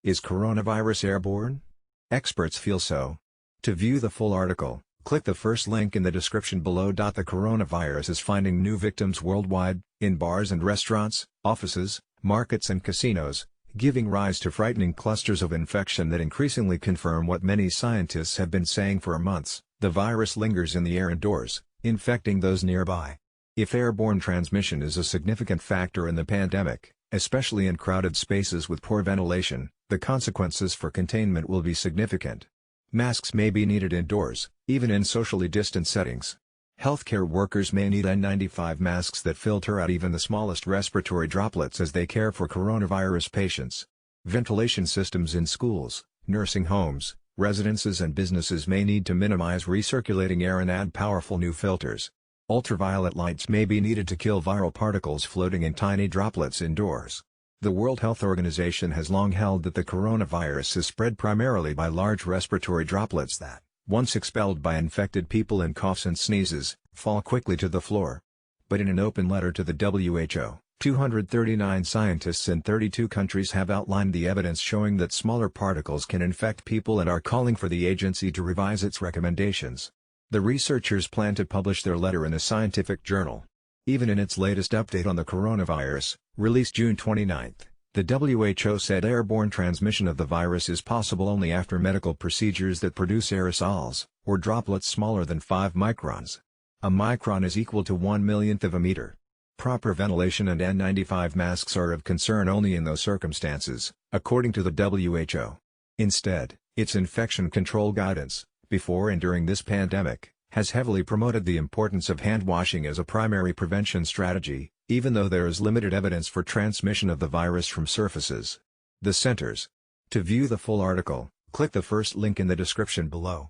Is coronavirus airborne? Experts feel so. To view the full article, click the first link in the description below. The coronavirus is finding new victims worldwide, in bars and restaurants, offices, markets and casinos, giving rise to frightening clusters of infection that increasingly confirm what many scientists have been saying for months: the virus lingers in the air indoors, infecting those nearby. If airborne transmission is a significant factor in the pandemic, especially in crowded spaces with poor ventilation, the consequences for containment will be significant. Masks may be needed indoors, even in socially distant settings. Healthcare workers may need N95 masks that filter out even the smallest respiratory droplets as they care for coronavirus patients. Ventilation systems in schools, nursing homes, residences and businesses may need to minimize recirculating air and add powerful new filters. Ultraviolet lights may be needed to kill viral particles floating in tiny droplets indoors. The World Health Organization has long held that the coronavirus is spread primarily by large respiratory droplets that, once expelled by infected people in coughs and sneezes, fall quickly to the floor. But in an open letter to the WHO, 239 scientists in 32 countries have outlined the evidence showing that smaller particles can infect people and are calling for the agency to revise its recommendations. The researchers plan to publish their letter in a scientific journal. Even in its latest update on the coronavirus, released June 29, the WHO said airborne transmission of the virus is possible only after medical procedures that produce aerosols, or droplets smaller than 5 microns. A micron is equal to 1/1,000,000th of a meter. Proper ventilation and N95 masks are of concern only in those circumstances, according to the WHO. Instead, its infection control guidance, before and during this pandemic, has heavily promoted the importance of handwashing as a primary prevention strategy, even though there is limited evidence for transmission of the virus from surfaces. The Centers. To view the full article, click the first link in the description below.